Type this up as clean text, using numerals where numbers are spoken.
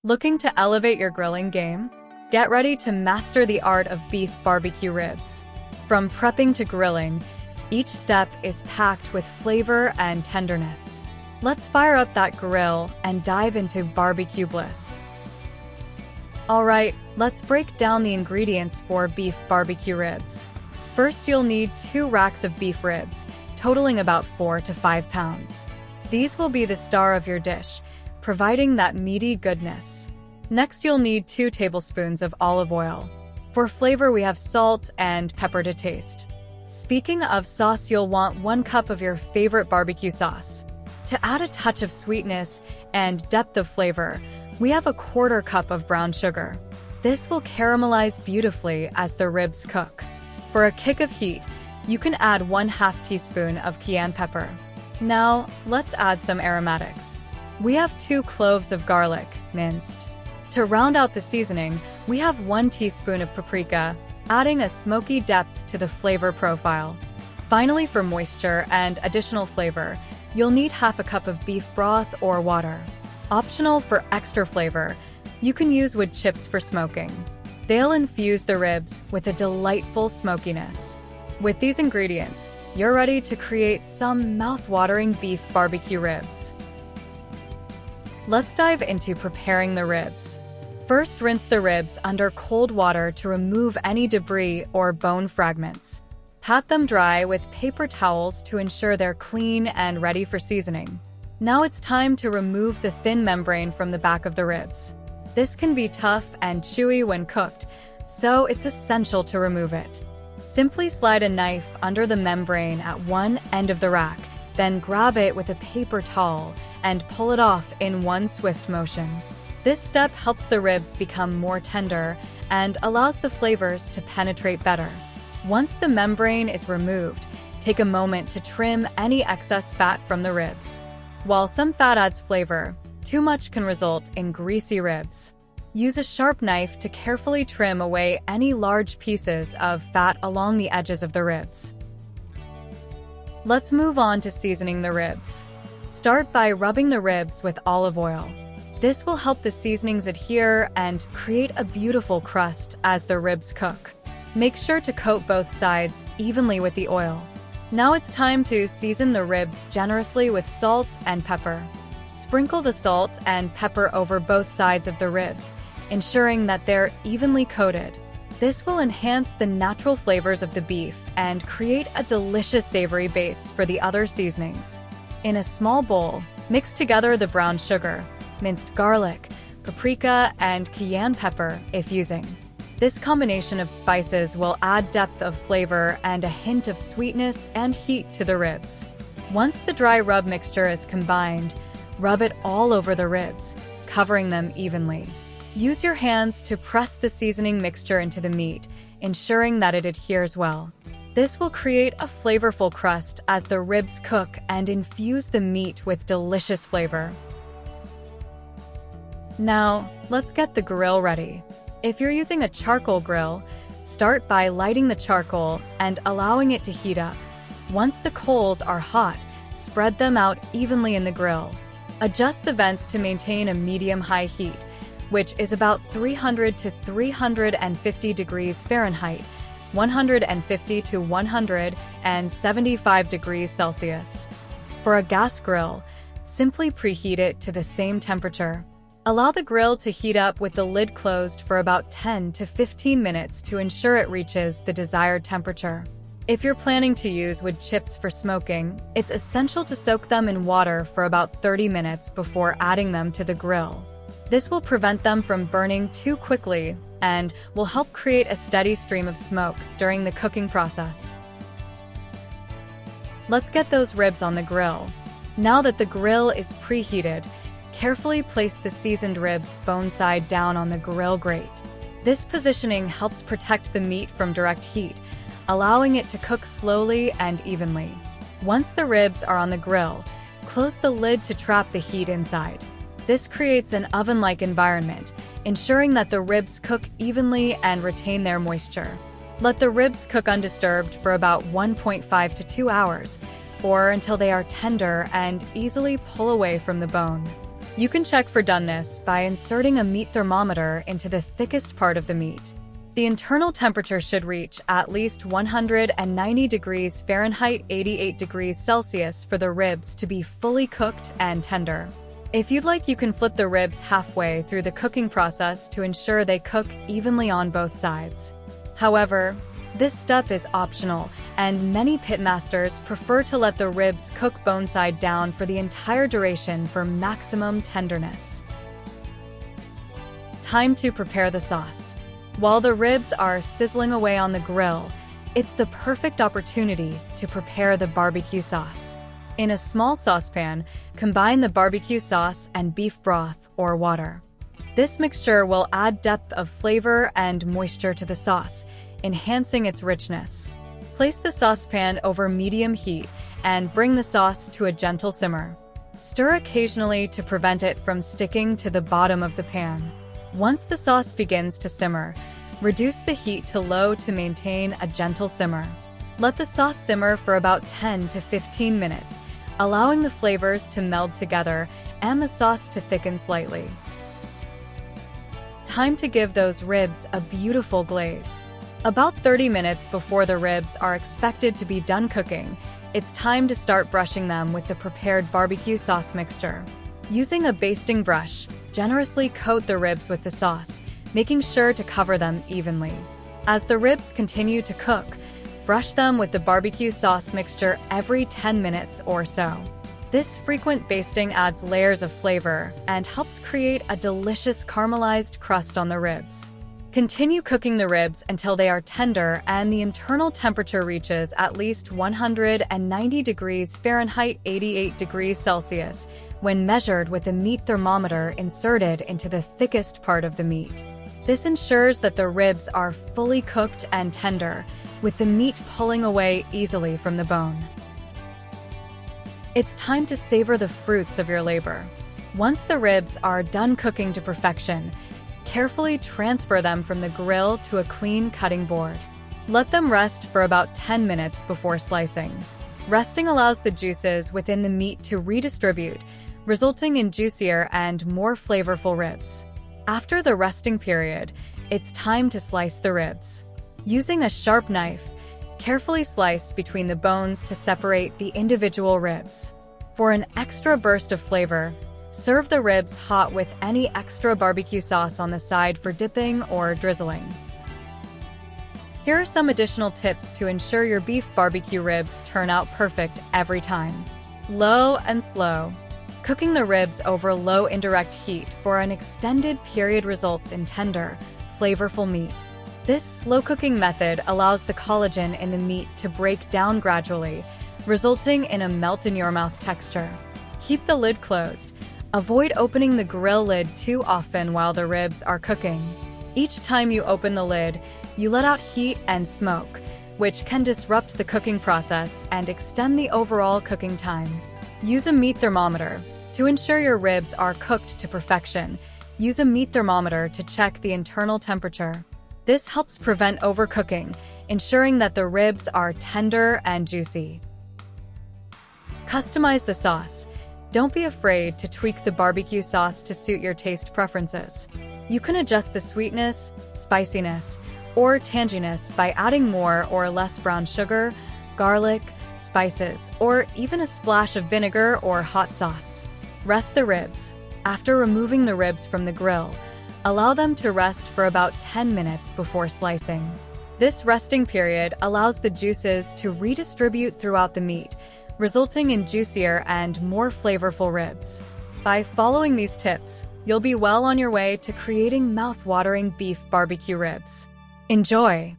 Looking to elevate your grilling game? Get ready to master the art of beef barbecue ribs. From prepping to grilling, each step is packed with flavor and tenderness. Let's fire up that grill and dive into barbecue bliss. Alright, let's break down the ingredients for beef barbecue ribs. First, you'll need 2 racks of beef ribs, totaling about 4 to 5 pounds. These will be the star of your dish, providing that meaty goodness. Next, you'll need 2 tablespoons of olive oil. For flavor, we have salt and pepper to taste. Speaking of sauce, you'll want 1 cup of your favorite barbecue sauce. To add a touch of sweetness and depth of flavor, we have a 1/4 cup of brown sugar. This will caramelize beautifully as the ribs cook. For a kick of heat, you can add 1/2 teaspoon of cayenne pepper. Now, let's add some aromatics. We have 2 cloves of garlic, minced. To round out the seasoning, we have 1 teaspoon of paprika, adding a smoky depth to the flavor profile. Finally, for moisture and additional flavor, you'll need 1/2 cup of beef broth or water. Optional for extra flavor, you can use wood chips for smoking. They'll infuse the ribs with a delightful smokiness. With these ingredients, you're ready to create some mouth-watering beef barbecue ribs. Let's dive into preparing the ribs. First, rinse the ribs under cold water to remove any debris or bone fragments. Pat them dry with paper towels to ensure they're clean and ready for seasoning. Now it's time to remove the thin membrane from the back of the ribs. This can be tough and chewy when cooked, so it's essential to remove it. Simply slide a knife under the membrane at one end of the rack, then grab it with a paper towel and pull it off in one swift motion. This step helps the ribs become more tender and allows the flavors to penetrate better. Once the membrane is removed, take a moment to trim any excess fat from the ribs. While some fat adds flavor, too much can result in greasy ribs. Use a sharp knife to carefully trim away any large pieces of fat along the edges of the ribs. Let's move on to seasoning the ribs. Start by rubbing the ribs with olive oil. This will help the seasonings adhere and create a beautiful crust as the ribs cook. Make sure to coat both sides evenly with the oil. Now it's time to season the ribs generously with salt and pepper. Sprinkle the salt and pepper over both sides of the ribs, ensuring that they're evenly coated. This will enhance the natural flavors of the beef and create a delicious savory base for the other seasonings. In a small bowl, mix together the brown sugar, minced garlic, paprika, and cayenne pepper if using. This combination of spices will add depth of flavor and a hint of sweetness and heat to the ribs. Once the dry rub mixture is combined, rub it all over the ribs, covering them evenly. Use your hands to press the seasoning mixture into the meat, ensuring that it adheres well. This will create a flavorful crust as the ribs cook and infuse the meat with delicious flavor. Now, let's get the grill ready. If you're using a charcoal grill, start by lighting the charcoal and allowing it to heat up. Once the coals are hot, spread them out evenly in the grill. Adjust the vents to maintain a medium-high heat, which is about 300 to 350 degrees Fahrenheit, 150 to 175 degrees Celsius. For a gas grill, simply preheat it to the same temperature. Allow the grill to heat up with the lid closed for about 10 to 15 minutes to ensure it reaches the desired temperature. If you're planning to use wood chips for smoking, it's essential to soak them in water for about 30 minutes before adding them to the grill. This will prevent them from burning too quickly and will help create a steady stream of smoke during the cooking process. Let's get those ribs on the grill. Now that the grill is preheated, carefully place the seasoned ribs bone side down on the grill grate. This positioning helps protect the meat from direct heat, allowing it to cook slowly and evenly. Once the ribs are on the grill, close the lid to trap the heat inside. This creates an oven-like environment, ensuring that the ribs cook evenly and retain their moisture. Let the ribs cook undisturbed for about 1.5 to 2 hours, or until they are tender and easily pull away from the bone. You can check for doneness by inserting a meat thermometer into the thickest part of the meat. The internal temperature should reach at least 190 degrees Fahrenheit, 88 degrees Celsius for the ribs to be fully cooked and tender. If you'd like, you can flip the ribs halfway through the cooking process to ensure they cook evenly on both sides. However, this step is optional, and many pitmasters prefer to let the ribs cook bone side down for the entire duration for maximum tenderness. Time to prepare the sauce. While the ribs are sizzling away on the grill, it's the perfect opportunity to prepare the barbecue sauce. In a small saucepan, combine the barbecue sauce and beef broth or water. This mixture will add depth of flavor and moisture to the sauce, enhancing its richness. Place the saucepan over medium heat and bring the sauce to a gentle simmer. Stir occasionally to prevent it from sticking to the bottom of the pan. Once the sauce begins to simmer, reduce the heat to low to maintain a gentle simmer. Let the sauce simmer for about 10 to 15 minutes, allowing the flavors to meld together and the sauce to thicken slightly. Time to give those ribs a beautiful glaze. About 30 minutes before the ribs are expected to be done cooking, it's time to start brushing them with the prepared barbecue sauce mixture. Using a basting brush, generously coat the ribs with the sauce, making sure to cover them evenly. As the ribs continue to cook, brush them with the barbecue sauce mixture every 10 minutes or so. This frequent basting adds layers of flavor and helps create a delicious caramelized crust on the ribs. Continue cooking the ribs until they are tender and the internal temperature reaches at least 190 degrees Fahrenheit, 88 degrees Celsius, when measured with a meat thermometer inserted into the thickest part of the meat. This ensures that the ribs are fully cooked and tender, with the meat pulling away easily from the bone. It's time to savor the fruits of your labor. Once the ribs are done cooking to perfection, carefully transfer them from the grill to a clean cutting board. Let them rest for about 10 minutes before slicing. Resting allows the juices within the meat to redistribute, resulting in juicier and more flavorful ribs. After the resting period, it's time to slice the ribs. Using a sharp knife, carefully slice between the bones to separate the individual ribs. For an extra burst of flavor, serve the ribs hot with any extra barbecue sauce on the side for dipping or drizzling. Here are some additional tips to ensure your beef barbecue ribs turn out perfect every time. Low and slow. Cooking the ribs over low indirect heat for an extended period results in tender, flavorful meat. This slow cooking method allows the collagen in the meat to break down gradually, resulting in a melt-in-your-mouth texture. Keep the lid closed. Avoid opening the grill lid too often while the ribs are cooking. Each time you open the lid, you let out heat and smoke, which can disrupt the cooking process and extend the overall cooking time. Use a meat thermometer. To ensure your ribs are cooked to perfection, use a meat thermometer to check the internal temperature. This helps prevent overcooking, ensuring that the ribs are tender and juicy. Customize the sauce. Don't be afraid to tweak the barbecue sauce to suit your taste preferences. You can adjust the sweetness, spiciness, or tanginess by adding more or less brown sugar, garlic, spices, or even a splash of vinegar or hot sauce. Rest the ribs. After removing the ribs from the grill, allow them to rest for about 10 minutes before slicing. This resting period allows the juices to redistribute throughout the meat, resulting in juicier and more flavorful ribs. By following these tips, you'll be well on your way to creating mouth-watering beef barbecue ribs. Enjoy!